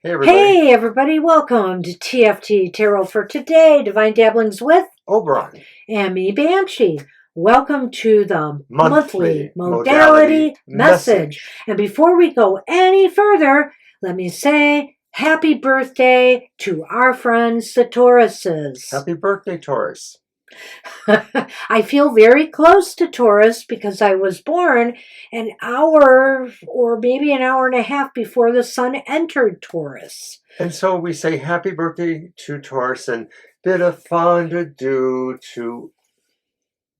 Hey, everybody. Hey, everybody. Welcome to TFT Tarot for today. Divine Dabblings with Oberon. And me, Banshee. Welcome to the Monthly Modality Modality message. And before we go any further, let me say happy birthday to our friends, the Tauruses. Happy birthday, Taurus. I feel very close to Taurus because I was born an hour or maybe an hour and a half before the sun entered Taurus. And so we say happy birthday to Taurus and bid a fond adieu to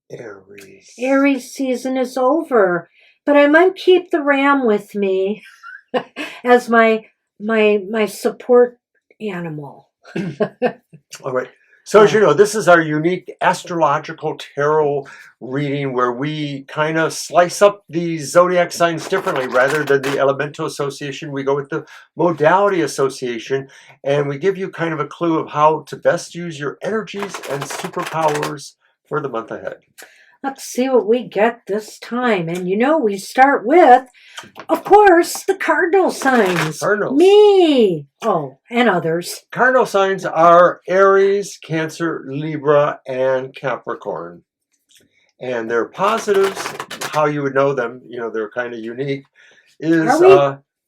Aries. Aries season is over, but I might keep the ram with me as my support animal. All right. So as you know, this is our unique astrological tarot reading where we kind of slice up the zodiac signs differently. Rather than the elemental association, we go with the modality association, and we give you kind of a clue of how to best use your energies and superpowers for the month ahead. Let's see what we get this time. And we start with, of course, the cardinal signs. Cardinals. Me. Oh, and others. Cardinal signs are Aries, Cancer, Libra, and Capricorn. And their positives, how you would know them, they're kind of unique, is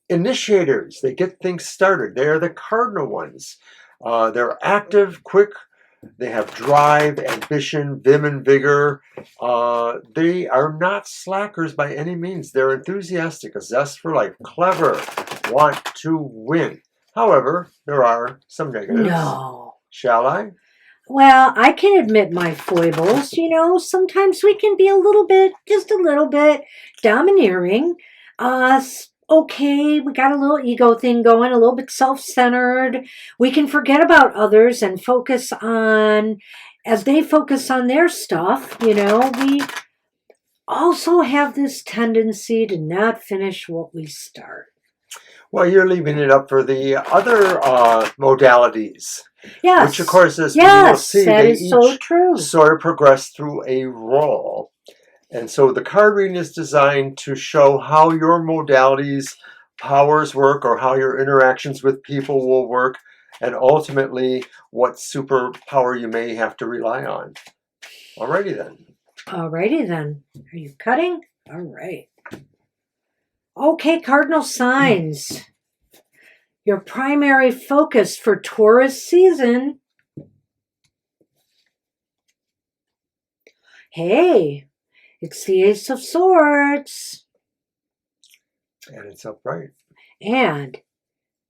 initiators. They get things started. They are the cardinal ones. They're active, quick. They have drive, ambition, vim, and vigor. They are not slackers by any means. They're enthusiastic, a zest for life, clever, want to win. However, there are some negatives. No. Shall I? Well, I can admit my foibles. Sometimes we can be just a little bit domineering. Okay, we got a little ego thing going, a little bit self-centered. We can forget about others and as they focus on their stuff, we also have this tendency to not finish what we start. Well, you're leaving it up for the other modalities. Yes. Which, of course, as yes, we will see, that they is so true. sort of progress through a role. And so the card reading is designed to show how your modalities powers work, or how your interactions with people will work, and ultimately what superpower you may have to rely on. Alrighty then. Are you cutting? All right. Okay, cardinal signs. Your primary focus for Taurus season. Hey, it's the Ace of Swords. And it's upright. And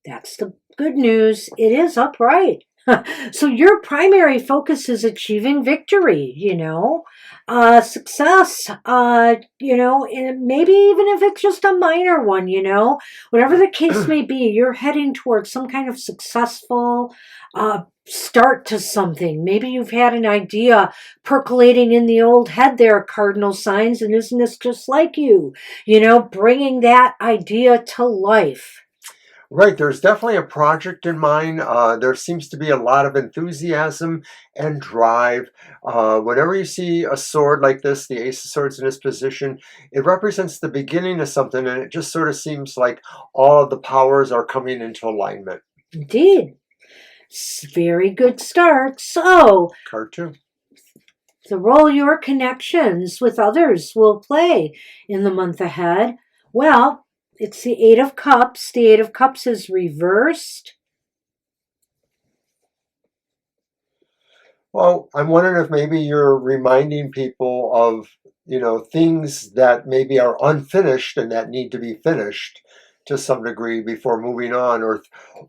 that's the good news. It is upright. So your primary focus is achieving victory, success, and maybe even if it's just a minor one, whatever the case may be, you're heading towards some kind of successful start to something. Maybe you've had an idea percolating in the old head there, cardinal signs, and isn't this just like you? Bringing that idea to life. Right, there's definitely a project in mind. There seems to be a lot of enthusiasm and drive. Whenever you see a sword like this, the Ace of Swords in this position, it represents the beginning of something, and it just sort of seems like all of the powers are coming into alignment. Indeed. Very good start. So, Card 2. The role your connections with others will play in the month ahead. Well, it's the Eight of Cups. The Eight of Cups is reversed. Well, I'm wondering if maybe you're reminding people of, things that maybe are unfinished and that need to be finished to some degree before moving on,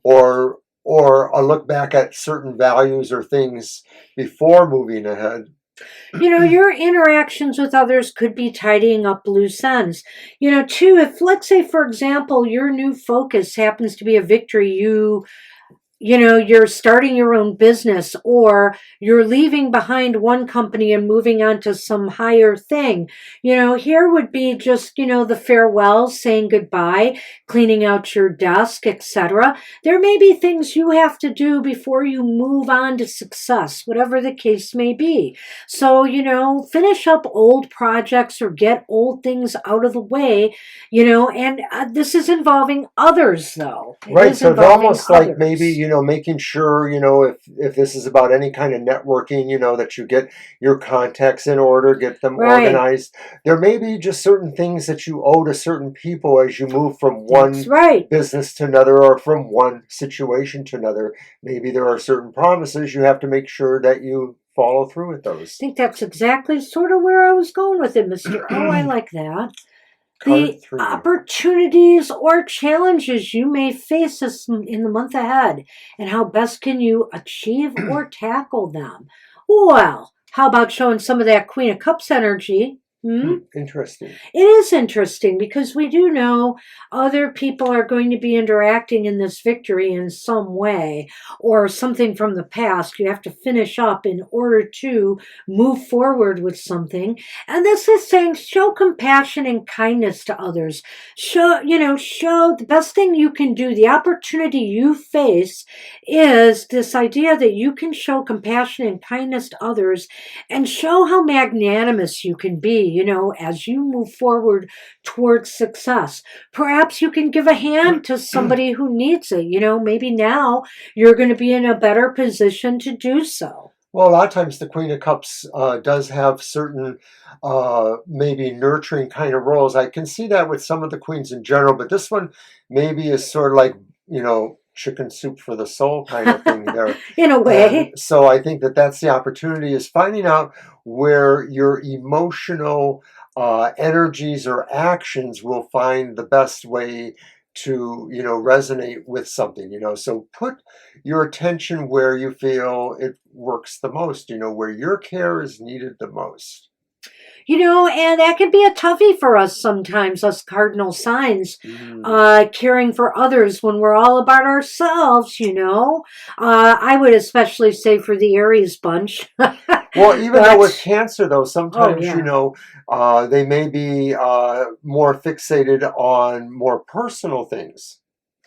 or a look back at certain values or things before moving ahead. Your interactions with others could be tidying up loose ends. Too, if, let's say, for example, your new focus happens to be a victory you you're starting your own business, or you're leaving behind one company and moving on to some higher thing. Here would be just, the farewells, saying goodbye, cleaning out your desk, etc. There may be things you have to do before you move on to success, whatever the case may be. So, finish up old projects or get old things out of the way, and this is involving others, though. Right, so it's almost like maybe, making sure, if this is about any kind of networking, that you get your contacts in order, get them organized. There may be just certain things that you owe to certain people as you move from one business to another, or from one situation to another. Maybe there are certain promises you have to make sure that you follow through with those. I think that's exactly sort of where I was going with it, Mr. O. I like that. The opportunities or challenges you may face in the month ahead, and how best can you achieve or tackle them. Well, how about showing some of that Queen of Cups energy? Interesting. It is interesting, because we do know other people are going to be interacting in this victory in some way, or something from the past you have to finish up in order to move forward with something. And this is saying, show compassion and kindness to others. Show the best thing you can do. The opportunity you face is this idea that you can show compassion and kindness to others, and show how magnanimous you can be, as you move forward towards success. Perhaps you can give a hand to somebody who needs it. Maybe now you're going to be in a better position to do so. Well, a lot of times the Queen of Cups does have certain maybe nurturing kind of roles. I can see that with some of the queens in general, but this one maybe is sort of like, chicken soup for the soul kind of thing there. In a way. And so I think that's the opportunity, is finding out where your emotional energies or actions will find the best way to, resonate with something, So put your attention where you feel it works the most, where your care is needed the most. And that can be a toughie for us sometimes, us cardinal signs, caring for others when we're all about ourselves, I would especially say for the Aries bunch. Well, even though with Cancer, though, sometimes, they may be more fixated on more personal things.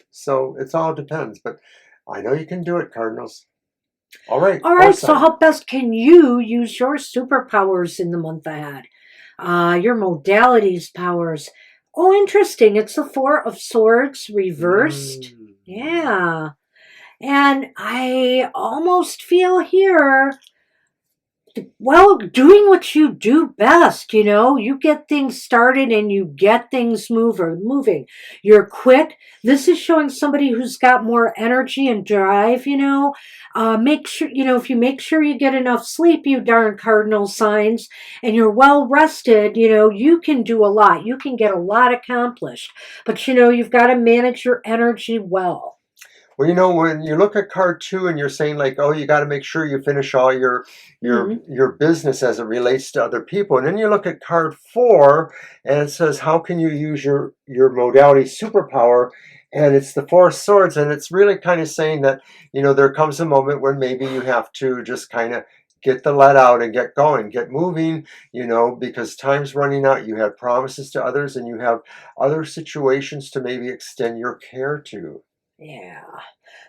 So it all depends. But I know you can do it, Cardinals. All right. So how best can you use your superpowers in the month ahead? Your modalities powers. Oh, interesting. It's the Four of Swords reversed. Yeah. And I almost feel here, doing what you do best, you get things started and you get things moving. You're quick. This is showing somebody who's got more energy and drive, make sure, if you make sure you get enough sleep, you darn cardinal signs, and you're well rested, you can do a lot. You can get a lot accomplished, but you've got to manage your energy well. Well, when you look at card 2 and you're saying like, oh, you got to make sure you finish all your business as it relates to other people. And then you look at card 4 and it says, how can you use your modality superpower? And it's the Four of Swords. And it's really kind of saying that, there comes a moment when maybe you have to just kind of get the let out and get going, get moving, because time's running out. You have promises to others and you have other situations to maybe extend your care to. Yeah.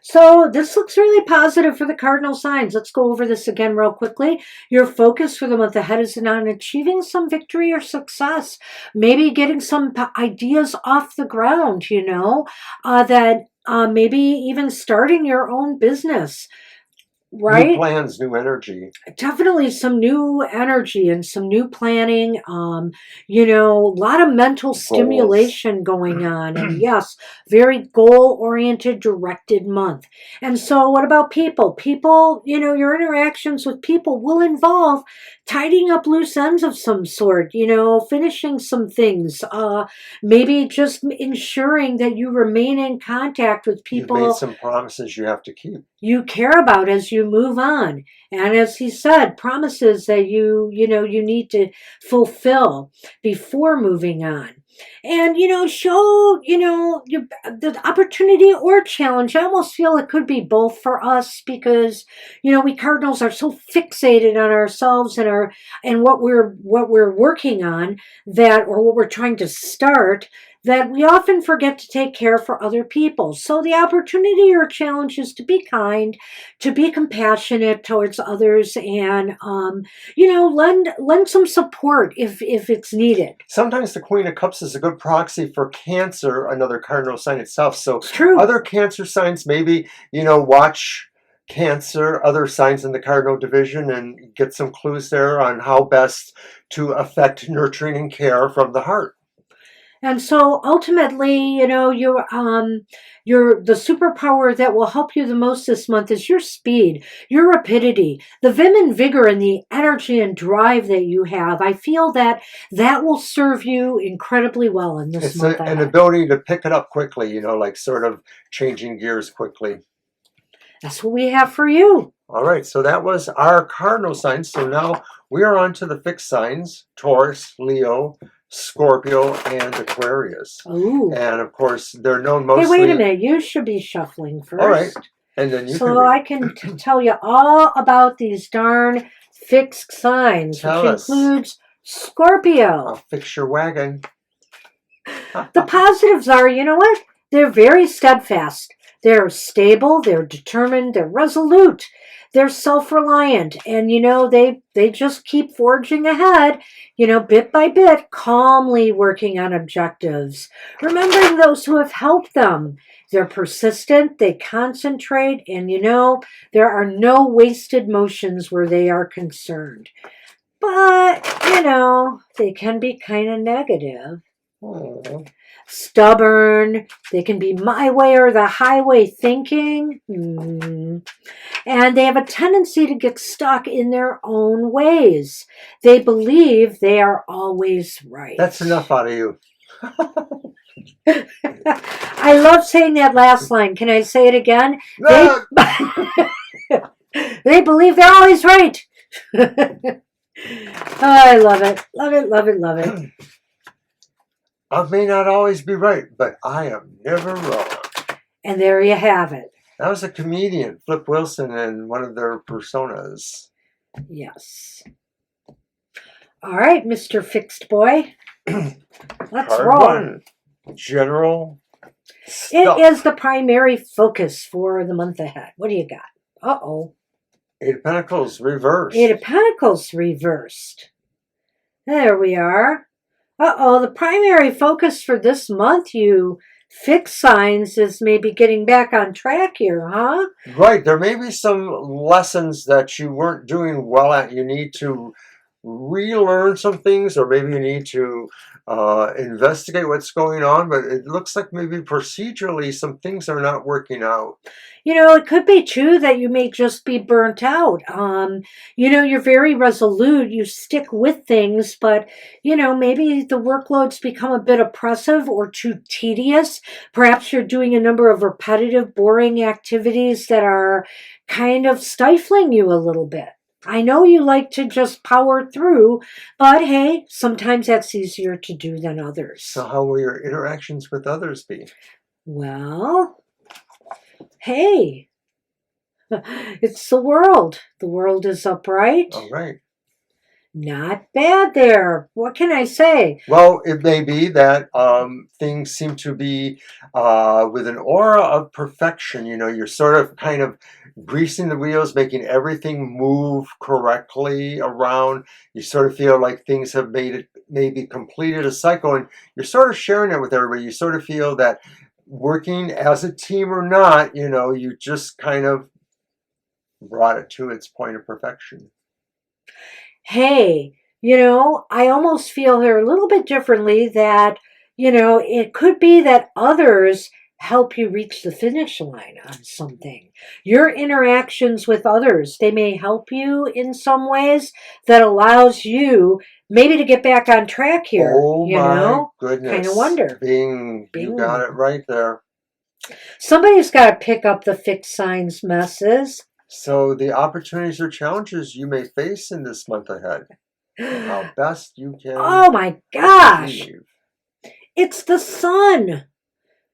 So this looks really positive for the cardinal signs. Let's go over this again real quickly. Your focus for the month ahead is on achieving some victory or success. Maybe getting some ideas off the ground, that maybe even starting your own business. Right? New plans, new energy. Definitely some new energy and some new planning. A lot of mental stimulation going on. And yes, very goal-oriented, directed month. And so what about people? People, your interactions with people will involve tidying up loose ends of some sort, finishing some things. Maybe just ensuring that you remain in contact with people. You've made some promises you have to keep. You care about as you move on. And as he said, promises that you need to fulfill before moving on. And, show, the opportunity or challenge. I almost feel it could be both for us because, we Cardinals are so fixated on ourselves and what we're working on or what we're trying to start, that we often forget to take care for other people. So the opportunity or challenge is to be kind, to be compassionate towards others, and lend some support if it's needed. Sometimes the Queen of Cups is a good proxy for Cancer, another cardinal sign itself. So It's true. other Cancer signs, maybe, watch Cancer, other signs in the cardinal division, and get some clues there on how best to affect nurturing and care from the heart. And so ultimately, the superpower that will help you the most this month is your speed, your rapidity, the vim and vigor and the energy and drive that you have. I feel that will serve you incredibly well in this month. It's an ability to pick it up quickly, like sort of changing gears quickly. That's what we have for you. All right, so that was our cardinal signs. So now we are on to the fixed signs: Taurus, Leo, Scorpio, and Aquarius. Ooh. And of course, they're known mostly... Hey, wait a minute. You should be shuffling first. All right. And then I can tell you all about these darn fixed signs, which includes Scorpio. I'll fix your wagon. The positives are, you know what? They're very steadfast. They're stable. They're determined. They're resolute. They're self-reliant, and they just keep forging ahead, bit by bit, calmly working on objectives, remembering those who have helped them. They're persistent, they concentrate, and there are no wasted motions where they are concerned. But, they can be kind of negative. Oh. Stubborn, they can be my way or the highway thinking, and they have a tendency to get stuck in their own ways. They believe they are always right. That's enough out of you. I love saying that last line. Can I say it again? No. They believe they're always right. I love it. Love it, love it, love it. I may not always be right, but I am never wrong. And there you have it. That was a comedian, Flip Wilson, and one of their personas. Yes. All right, Mr. Fixed Boy. Let's Card roll. one. General stuff. It is the primary focus for the month ahead. What do you got? Uh-oh. Eight of Pentacles reversed. Eight of Pentacles reversed. There we are. Uh-oh, the primary focus for this month, you fixed signs, is maybe getting back on track here, huh? Right. There may be some lessons that you weren't doing well at. You need to relearn some things, or maybe you need to investigate what's going on, but it looks like maybe procedurally some things are not working out. It could be too that you may just be burnt out. You're very resolute. You stick with things, but, maybe the workloads become a bit oppressive or too tedious. Perhaps you're doing a number of repetitive, boring activities that are kind of stifling you a little bit. I know you like to just power through, but hey, sometimes that's easier to do than others. So how will your interactions with others be? Well, hey, it's the world. The world is upright. All right. Not bad there. What can I say? Well, it may be that things seem to be with an aura of perfection. You're sort of kind of greasing the wheels, making everything move correctly around. You sort of feel like things have maybe completed a cycle, and you're sort of sharing it with everybody. You sort of feel that working as a team or not, you just kind of brought it to its point of perfection. Hey, I almost feel here a little bit differently that, it could be that others help you reach the finish line on something. Your interactions with others, they may help you in some ways that allows you maybe to get back on track here. Oh my goodness. Kind of wonder. Bing. You got it right there. Somebody's got to pick up the fixed signs messes. So the opportunities or challenges you may face in this month ahead, how best you can. Oh my gosh. achieve. It's the sun.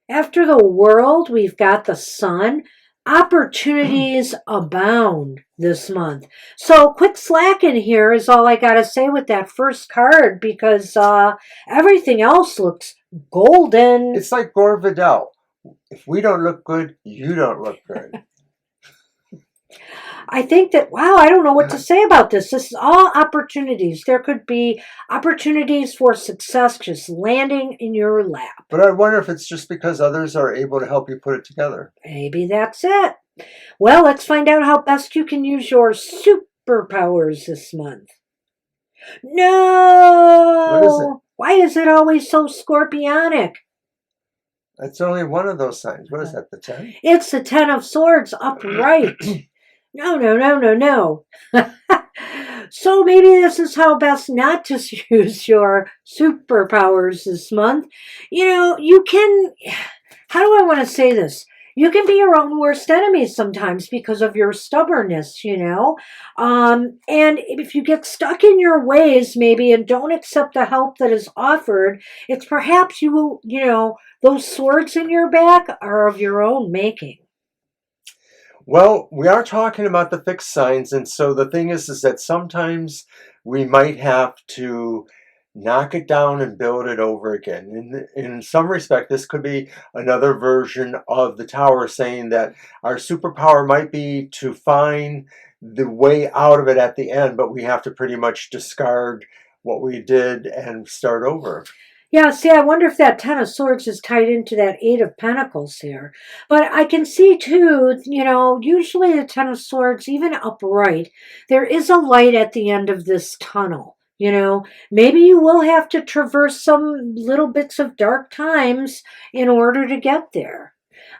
After the world, we've got the sun. Opportunities abound this month. So quit slacking here is all I got to say with that first card, because everything else looks golden. It's like Gore Vidal. If we don't look good, you don't look good. I think that, wow, I don't know what to say about this. This is all opportunities. There could be opportunities for success just landing in your lap. But I wonder if it's just because others are able to help you put it together. Maybe that's it. Well, let's find out how best you can use your superpowers this month. No! What is it? Why is it always so scorpionic? That's only one of those signs. What is that, the 10? It's the 10 of Swords upright. No. So maybe this is how best not to use your superpowers this month. You know, you can, how do I want to say this? You can be your own worst enemy sometimes because of your stubbornness, you know. And if you get stuck in your ways maybe and don't accept the help that is offered, it's perhaps you will, you know, those swords in your back are of your own making. Well, we are talking about the fixed signs, and so the thing is that sometimes we might have to knock it down and build it over again. In some respect, this could be another version of the Tower, saying that our superpower might be to find the way out of it at the end, but we have to pretty much discard what we did and start over. Yeah, see, I wonder if that 10 of Swords is tied into that 8 of Pentacles here. But I can see, too, you know, usually the 10 of Swords, even upright, there is a light at the end of this tunnel. You know, maybe you will have to traverse some little bits of dark times in order to get there.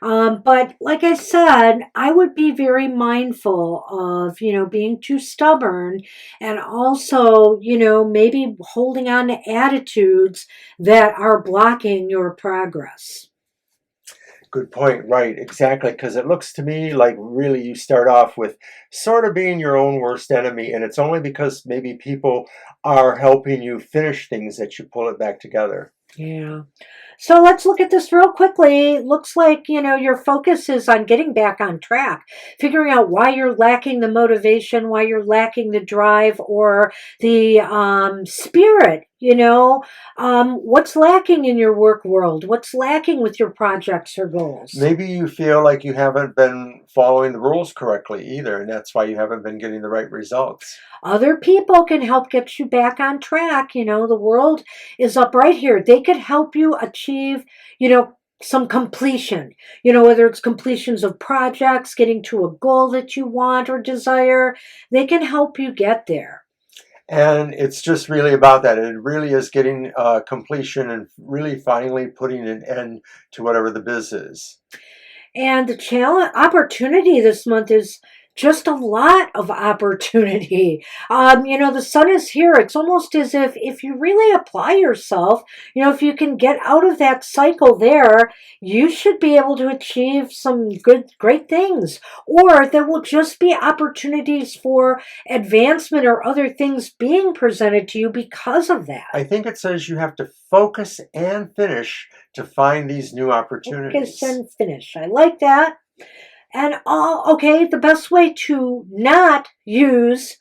But like I said, I would be very mindful of, you know, being too stubborn, and also, you know, maybe holding on to attitudes that are blocking your progress. Good point, right, exactly, because it looks to me like really you start off with sort of being your own worst enemy, and it's only because maybe people are helping you finish things that you pull it back together. Yeah. So let's look at this real quickly. Looks like, you know, your focus is on getting back on track, figuring out why you're lacking the motivation, why you're lacking the drive or the spirit. You know, what's lacking in your work world? What's lacking with your projects or goals? Maybe you feel like you haven't been following the rules correctly either, and that's why you haven't been getting the right results. Other people can help get you back on track. You know, the world is up right here. They could help you achieve, you know, some completion, you know, whether it's completions of projects, getting to a goal that you want or desire, they can help you get there. And it's just really about that. It really is getting completion and really finally putting an end to whatever the biz is. And the challenge opportunity this month is just a lot of opportunity. You know, the sun is here. It's almost as if you really apply yourself, you know, if you can get out of that cycle there, you should be able to achieve some great things. Or there will just be opportunities for advancement or other things being presented to you because of that. I think it says you have to focus and finish to find these new opportunities. Focus and finish. I like that. And okay, the best way to not use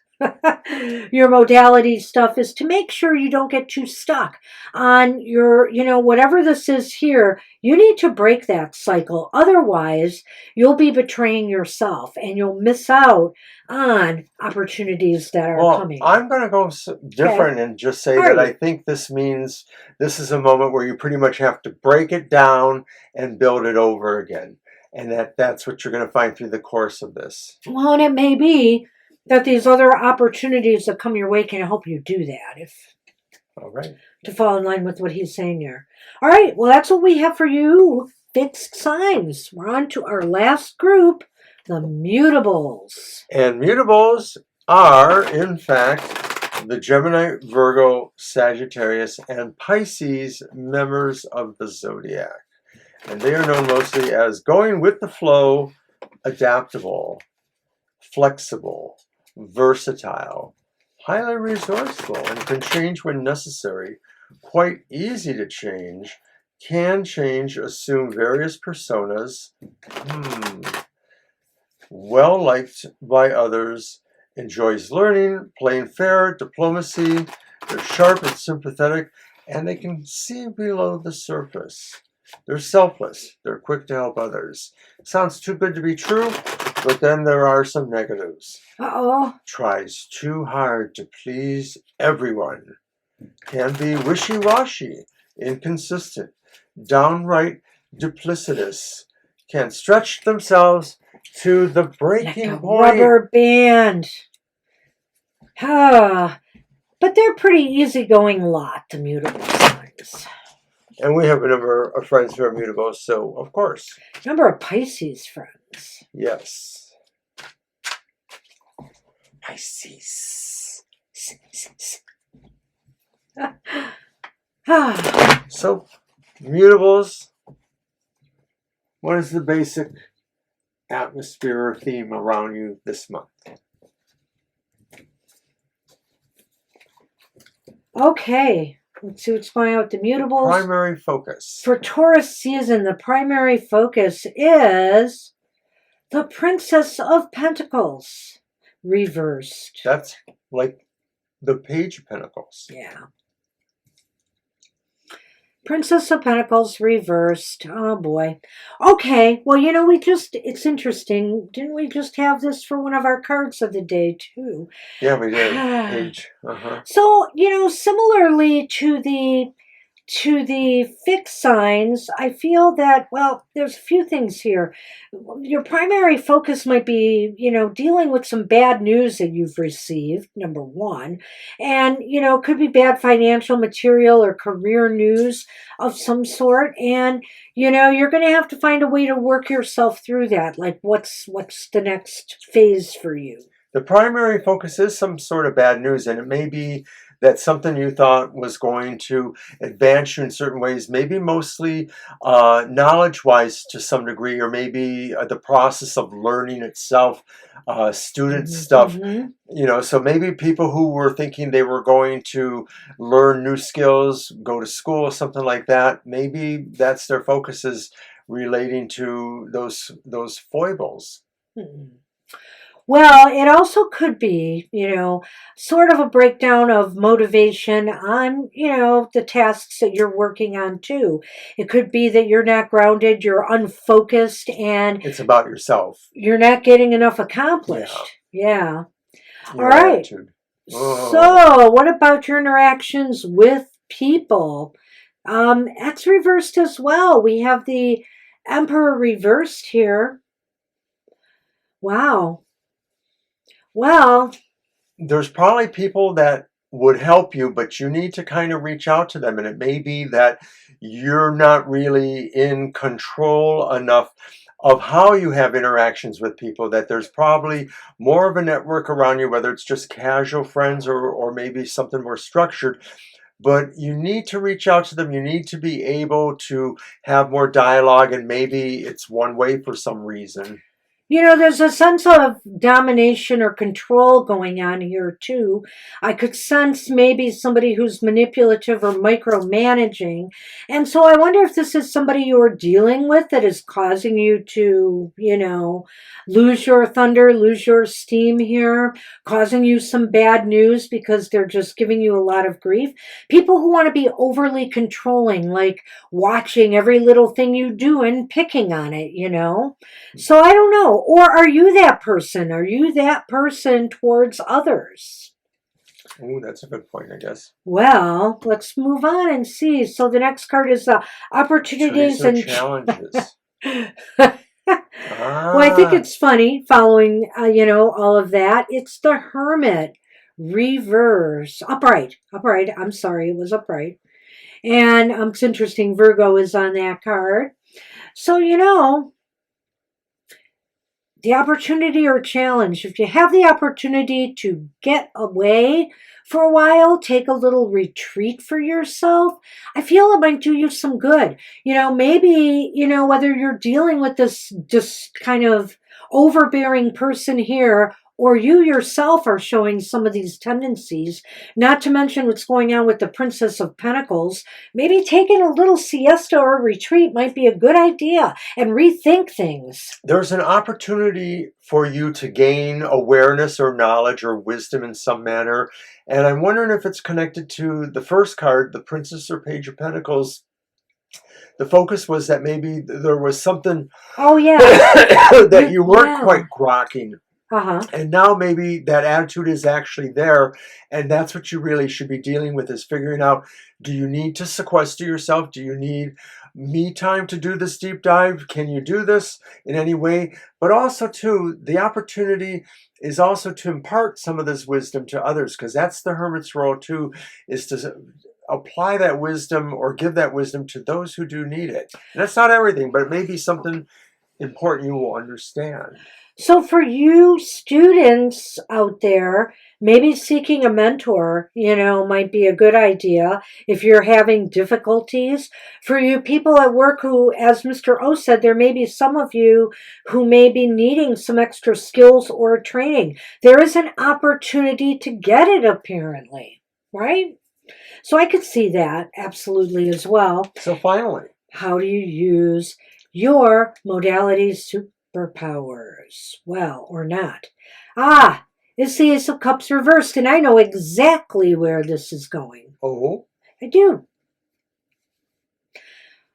your modality stuff is to make sure you don't get too stuck on your, you know, whatever this is here. You need to break that cycle. Otherwise, you'll be betraying yourself and you'll miss out on opportunities that are coming. I'm going to go different and just say that I think this means this is a moment where you pretty much have to break it down and build it over again. And that's what you're going to find through the course of this. Well, and it may be that these other opportunities that come your way can help you do that. All right. To fall in line with what he's saying there. All right. Well, that's what we have for you. Fixed signs. We're on to our last group, the mutables. And mutables are, in fact, the Gemini, Virgo, Sagittarius, and Pisces members of the Zodiac. And they are known mostly as going with the flow, adaptable, flexible, versatile, highly resourceful, and can change when necessary, quite easy to change, can change, assume various personas. Well liked by others, enjoys learning, playing fair, diplomacy. They're sharp and sympathetic, and they can see below the surface. They're selfless. They're quick to help others. Sounds too good to be true, but then there are some negatives. Uh-oh. Tries too hard to please everyone. Can be wishy-washy, inconsistent, downright duplicitous. Can stretch themselves to the breaking Like a point. rubber band. Ah, but they're pretty easygoing lot, the mutable signs. And we have a number of friends who are mutable, so of course. Number of Pisces friends. Yes. Pisces. So, mutables. What is the basic atmosphere or theme around you this month? Okay, let's see what's going on with the mutables. Primary focus. For Taurus season, the primary focus is the Princess of Pentacles reversed. That's like the Page of Pentacles. Yeah. Princess of Pentacles reversed. Oh boy. Okay, well, you know, it's interesting. Didn't we just have this for one of our cards of the day, too? Yeah, we did. Page. So, you know, similarly to the fixed signs, I feel that, well, there's a few things here. Your primary focus might be, you know, dealing with some bad news that you've received, number one. And, you know, it could be bad financial material or career news of some sort. And, you know, you're going to have to find a way to work yourself through that. Like, what's the next phase for you? The primary focus is some sort of bad news, and it may be that something you thought was going to advance you in certain ways, maybe mostly knowledge-wise to some degree, or maybe the process of learning itself, student stuff, you know, so maybe people who were thinking they were going to learn new skills, go to school, something like that, maybe that's their focus is relating to those foibles. Well, it also could be, you know, sort of a breakdown of motivation on, you know, the tasks that you're working on too. It could be that you're not grounded, you're unfocused, and it's about yourself. You're not getting enough accomplished. Yeah. All right. Attitude. So, what about your interactions with people? That's reversed as well. We have the Emperor reversed here. Wow. Well, there's probably people that would help you, but you need to kind of reach out to them. And it may be that you're not really in control enough of how you have interactions with people, that there's probably more of a network around you, whether it's just casual friends or maybe something more structured. But you need to reach out to them. You need to be able to have more dialogue, and maybe it's one way for some reason. You know, there's a sense of domination or control going on here, too. I could sense maybe somebody who's manipulative or micromanaging. And so I wonder if this is somebody you're dealing with that is causing you to, you know, lose your thunder, lose your steam here, causing you some bad news because they're just giving you a lot of grief. People who want to be overly controlling, like watching every little thing you do and picking on it, you know. So I don't know. Or are you that person? Are you that person towards others? Oh, that's a good point, I guess. Well, let's move on and see. So the next card is opportunities and challenges. Well, I think it's funny following, you know, all of that. It's the Hermit reverse. Upright. I'm sorry, it was upright. And it's interesting, Virgo is on that card. So, you know, the opportunity or challenge. If you have the opportunity to get away for a while, take a little retreat for yourself, I feel it might do you some good. You know, maybe, you know, whether you're dealing with this just kind of overbearing person here, or you yourself are showing some of these tendencies, not to mention what's going on with the Princess of Pentacles, maybe taking a little siesta or retreat might be a good idea and rethink things. There's an opportunity for you to gain awareness or knowledge or wisdom in some manner. And I'm wondering if it's connected to the first card, the Princess or Page of Pentacles. The focus was that maybe there was something that you weren't quite grokking. And now maybe that attitude is actually there, and that's what you really should be dealing with, is figuring out, do you need to sequester yourself? Do you need me time to do this deep dive? Can you do this in any way? But also, too, the opportunity is also to impart some of this wisdom to others, because that's the hermit's role, too, is to apply that wisdom or give that wisdom to those who do need it. And that's not everything, but it may be something important you will understand. So for you students out there, maybe seeking a mentor, might be a good idea if you're having difficulties. For you people at work who, as Mr. O said, there may be some of you who may be needing some extra skills or training. There is an opportunity to get it, apparently, right? So I could see that absolutely as well. So finally, how do you use your modality superpowers? Well, or not. It's the Ace of Cups reversed, and I know exactly where this is going. Oh? I do.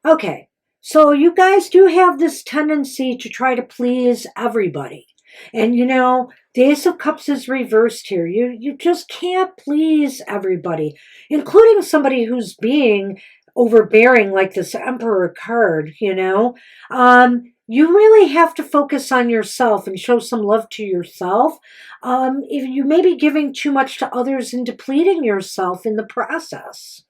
Okay, so you guys do have this tendency to try to please everybody. And the Ace of Cups is reversed here. You just can't please everybody, including somebody who's being overbearing like this Emperor card, You really have to focus on yourself and show some love to yourself. If you may be giving too much to others and depleting yourself in the process.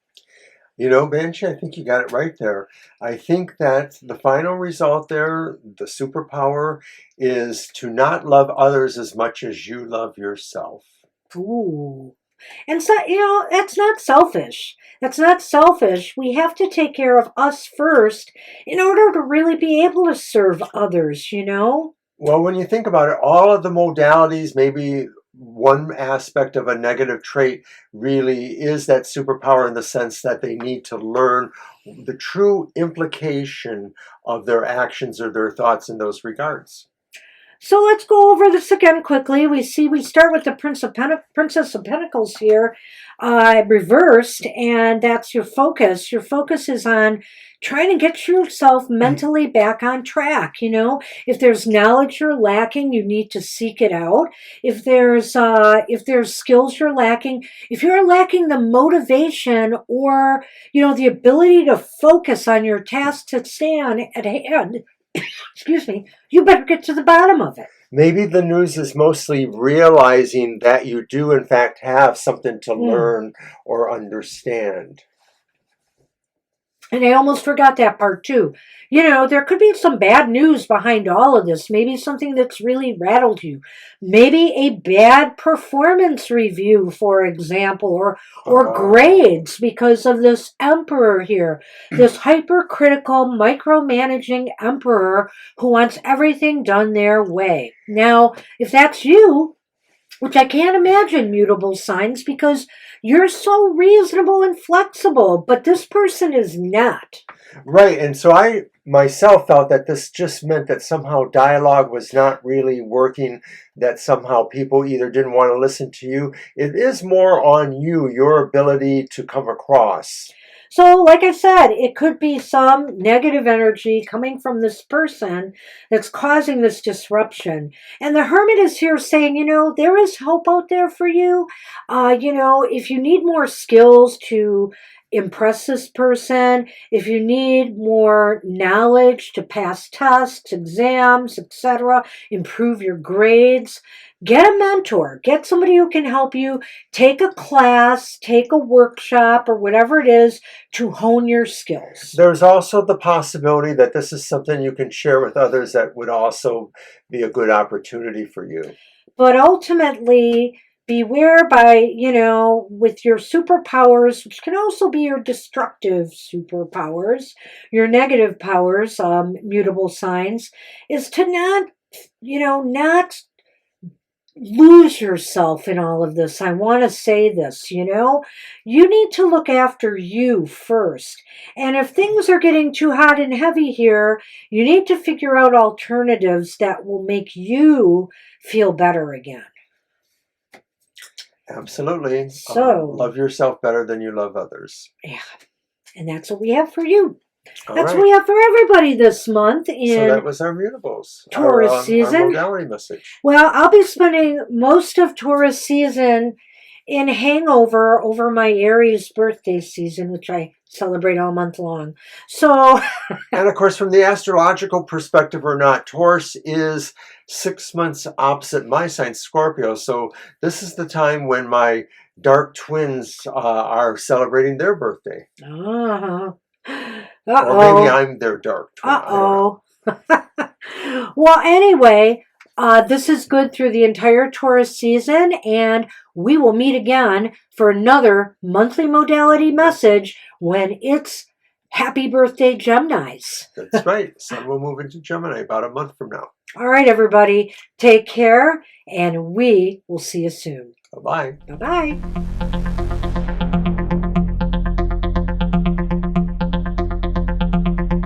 Banshee, I think you got it right there. I think that the final result there, the superpower, is to not love others as much as you love yourself. Ooh. And so, that's not selfish. That's not selfish. We have to take care of us first in order to really be able to serve others, Well, when you think about it, all of the modalities, maybe one aspect of a negative trait really is that superpower, in the sense that they need to learn the true implication of their actions or their thoughts in those regards. So let's go over this again quickly. We start with the Princess of Pentacles here, reversed, and that's your focus. Your focus is on trying to get yourself mentally back on track. If there's knowledge you're lacking, you need to seek it out. If there's skills you're lacking, if you're lacking the motivation or the ability to focus on your task to stand at hand, excuse me, you better get to the bottom of it. Maybe the news is mostly realizing that you do, in fact, have something to learn or understand. And I almost forgot that part too. There could be some bad news behind all of this. Maybe something that's really rattled you. Maybe a bad performance review, for example, or grades because of this Emperor here. This hypercritical, micromanaging Emperor who wants everything done their way. Now, if that's you, which I can't imagine, mutable signs, because you're so reasonable and flexible, but this person is not. Right, and so I myself felt that this just meant that somehow dialogue was not really working, that somehow people either didn't want to listen to you. It is more on you, your ability to come across. So, like I said, it could be some negative energy coming from this person that's causing this disruption. And the Hermit is here saying, there is hope out there for you. If you need more skills to impress this person, if you need more knowledge to pass tests, exams, etc., improve your grades, get a mentor, get somebody who can help you, take a class, take a workshop, or whatever it is to hone your skills. There's also the possibility that this is something you can share with others that would also be a good opportunity for you. But ultimately, beware by, with your superpowers, which can also be your destructive superpowers, your negative powers, mutable signs, is to not lose yourself in all of this. I want to say this, you know, you need to look after you first. And if things are getting too hot and heavy here, you need to figure out alternatives that will make you feel better again. Absolutely. So, love yourself better than you love others. Yeah. And that's what we have for you. All That's right. what we have for everybody this month in So that was our mutables. Taurus season. Our modality message. Well, I'll be spending most of Taurus season in hangover over my Aries birthday season, which I celebrate all month long. So, and of course, from the astrological perspective or not, Taurus is 6 months opposite my sign, Scorpio. So this is the time when my dark twins are celebrating their birthday. Uh-huh. Or maybe I'm their dark twin. Uh-oh. Well, anyway, this is good through the entire Taurus season, and we will meet again for another monthly modality message when it's Happy Birthday, Geminis. That's right. Sun will move into Gemini about a month from now. All right, everybody. Take care, and we will see you soon. Bye-bye. Bye-bye.